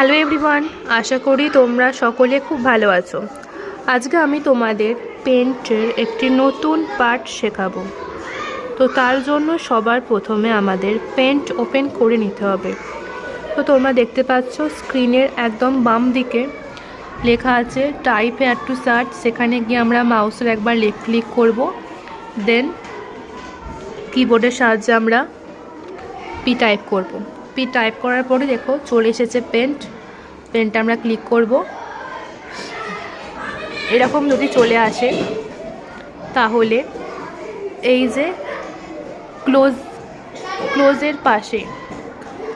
Hello everyone, আশা করি তোমরা সকলে খুব ভালো আছো। আজকে আমি তোমাদের পেন্টের একটি নতুন পার্ট শেখাবো। তো তার জন্য সবার প্রথমে আমাদের পেন্ট ওপেন করে নিতে হবে। তো তোমরা দেখতে পাচ্ছ স্ক্রিনের একদম বাম দিকে লেখা আছে টাইপ হেয়ার টু সার্চ। সেখানে গিয়ে আমরা মাউসের একবার লেফট ক্লিক করব, দেন কিবোর্ডের সাহায্যে আমরা পি টাইপ করব। পি টাইপ করার পরে দেখো চলে এসেছে পেন্ট আমরা ক্লিক করব। এরকম যদি চলে আসে তাহলে এই যে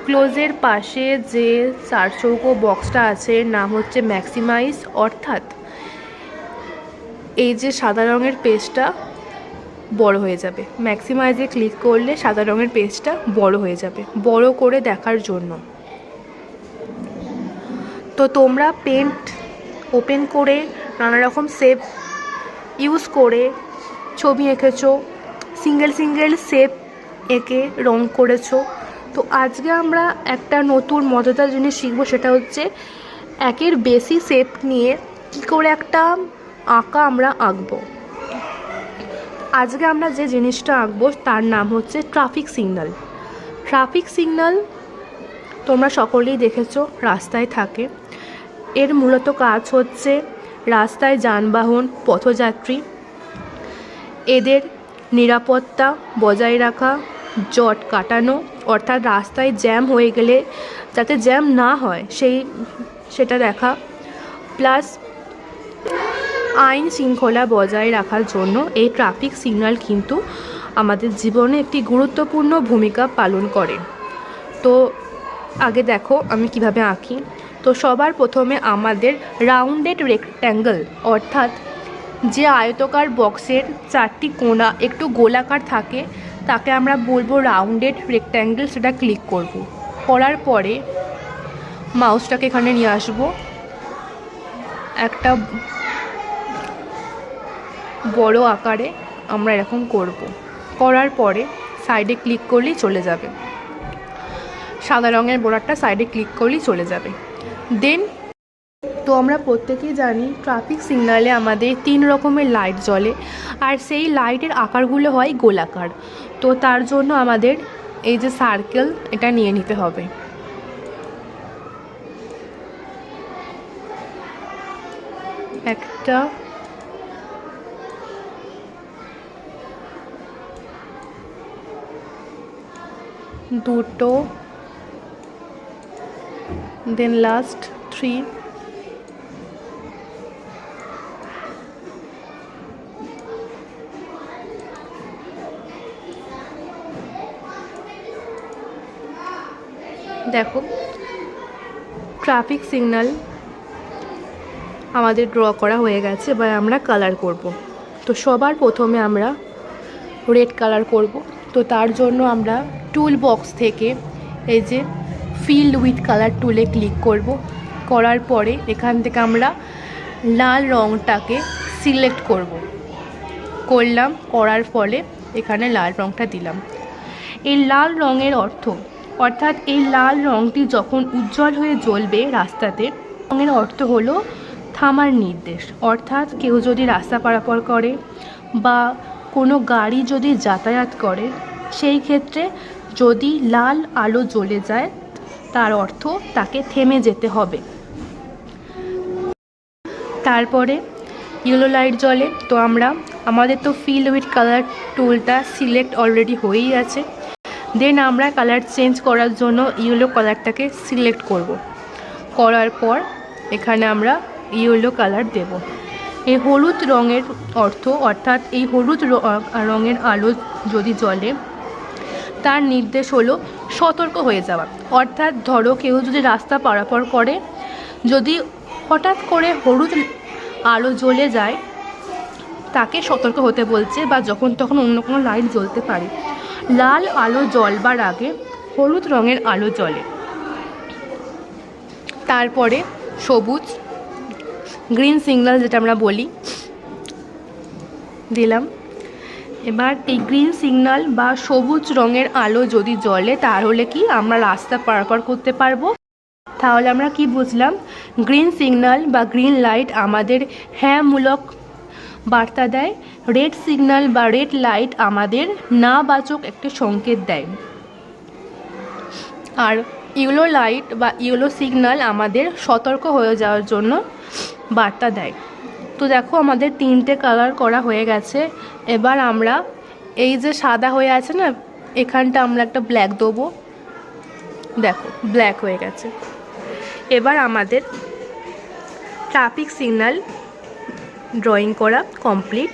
ক্লোজের পাশে যে চার চৌকো বক্সটা আছে নাম হচ্ছে ম্যাক্সিমাইজ, অর্থাৎ এই যে সাদা রঙের পেজটা বড় হয়ে যাবে। ম্যাক্সিমাইজে ক্লিক করলে সাদা রঙের পেজটা বড় হয়ে যাবে, বড় করে দেখার জন্য। তো তোমরা পেন্ট ওপেন করে নানা রকম শেপ ইউজ করে ছবি এঁকেছো, সিঙ্গেল শেপ এঁকে রং করেছো। তো আজকে আমরা একটা নতুন মজাদার জিনিস শিখবো, সেটা হচ্ছে একের বেশি শেপ নিয়ে কী করে একটা আঁকা আমরা আঁকবো। আজকে আমরা যে জিনিসটা আঁকবো তার নাম হচ্ছে ট্রাফিক সিগন্যাল। তোমরা সকলেই দেখেছো রাস্তায় থাকে। এর মূলত কাজ হচ্ছে রাস্তায় যানবাহন পথযাত্রী এদের নিরাপত্তা বজায় রাখা, জট কাটানো, অর্থাৎ রাস্তায় জ্যাম হয়ে গেলে যাতে জ্যাম না হয় সেটা দেখা, প্লাস আইন শৃঙ্খলা বজায় রাখার জন্য এই ট্রাফিক সিগন্যাল কিন্তু আমাদের জীবনে একটি গুরুত্বপূর্ণ ভূমিকা পালন করে। তো আগে দেখো আমি কিভাবে আঁকি। তো সবার প্রথমে আমাদের রাউন্ডেড রেক্ট্যাঙ্গেল, অর্থাৎ যে আয়তকার বক্সের চারটি কোণা একটু গোলাকার থাকে তাকে আমরা বলবো রাউন্ডেড রেক্ট্যাঙ্গেল। সেটা ক্লিক করব। করার পরে মাউসটাকে এখানে নিয়ে আসবো, একটা বড় আকারে আমরা এরকম করব। করার পরে সাইডে ক্লিক করলেই চলে যাবে, সাদা রঙের বর্ডারটা সাইডে ক্লিক করলেই চলে যাবে। দেন তো আমরা প্রত্যেকেই জানি ট্রাফিক সিগন্যালে আমাদের 3 রকমের লাইট জ্বলে, আর সেই লাইটের আকারগুলো হয় গোলাকার। তো তার জন্য আমাদের এই যে সার্কেল এটা নিয়ে নিতে হবে। একটা, দুটো, দেন লাস্ট 3। দেখো ট্রাফিক সিগন্যাল আমাদের ড্র করা হয়ে গেছে। এবার আমরা কালার করব। তো সবার প্রথমে আমরা রেড কালার করব। তো তার জন্য আমরা টুল বক্স থেকে এই যে ফিল উইথ কালার টুলে ক্লিক করব। করার পরে এখান থেকে আমরা লাল রঙটাকে সিলেক্ট করলাম। করার ফলে এখানে লাল রঙটা দিলাম। এই লাল রঙের অর্থাৎ এই লাল রঙটি যখন উজ্জ্বল হয়ে জ্বলবে রাস্তাতে, রঙের অর্থ হলো থামার নির্দেশ। অর্থাৎ কেউ যদি রাস্তা পারাপার করে বা কোনো গাড়ি যদি যাতায়াত করে, সেই ক্ষেত্রে যদি লাল আলো জ্বলে যায় তার অর্থ তাকে থেমে যেতে হবে। তারপরে ইয়েলো লাইট জ্বলে। তো আমাদের তো ফিল উইথ কালার টুলটা সিলেক্ট অলরেডি হয়েই আছে। দেন আমরা কালার চেঞ্জ করার জন্য ইয়েলো কালারটাকে সিলেক্ট করব। করার পর এখানে আমরা ইয়েলো কালার দেব। এই হলুদ রঙের অর্থাৎ এই হলুদ রঙের আলো যদি জ্বলে তার নির্দেশ হলো সতর্ক হয়ে যাওয়া। অর্থাৎ ধরো কেউ যদি রাস্তা পারাপার করে, যদি হঠাৎ করে হলুদ আলো জ্বলে যায় তাকে সতর্ক হতে বলছে, বা যখন তখন অন্য কোনো লাইট জ্বলতে পারে। লাল আলো জ্বলবার আগে হলুদ রঙের আলো জ্বলে। তারপরে সবুজ, গ্রিন সিগন্যাল যেটা আমরা বলি, দিলাম। এবার এই গ্রিন সিগন্যাল বা সবুজ রঙের আলো যদি জ্বলে তাহলে কি আমরা রাস্তা পারাপার করতে পারবো। তাহলে আমরা কি বুঝলাম? গ্রিন সিগন্যাল বা গ্রিন লাইট আমাদের হ্যাঁমূলক বার্তা দেয়, রেড সিগন্যাল বা রেড লাইট আমাদের নাবাচক একটি সংকেত দেয়, আর ইয়েলো লাইট বা ইয়েলো সিগন্যাল আমাদের সতর্ক হয়ে যাওয়ার জন্য বার্তা দেয়। তো দেখো আমাদের 3টে কালার করা হয়ে গেছে। এবার আমরা এই যে সাদা হয়ে আছে না, এখানটা আমরা একটা ব্ল্যাক দেবো। দেখো ব্ল্যাক হয়ে গেছে। এবার আমাদের ট্রাফিক সিগন্যাল ড্রয়িং করা কমপ্লিট।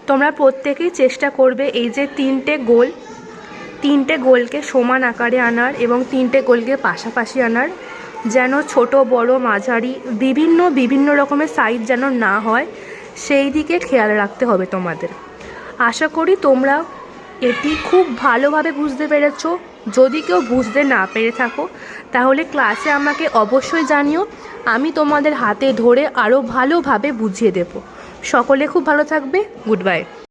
তোমরা প্রত্যেকেই চেষ্টা করবে এই যে 3টে গোলকে সমান আকারে আনার এবং 3টে গোলকে পাশাপাশি আনার, যেন ছোট বড় মাঝারি বিভিন্ন রকমের সাইজ যেন না হয়, সেই দিকে খেয়াল রাখতে হবে তোমাদের। আশা করি তোমরা এটি খুব ভালোভাবে বুঝতে পেরেছো। যদি কেউ বুঝতে না পেরে থাকো তাহলে ক্লাসে আমাকে অবশ্যই জানিও, আমি তোমাদের হাতে ধরে আরও ভালোভাবে বুঝিয়ে দেব। সকলে খুব ভালো থাকবে। Good bye.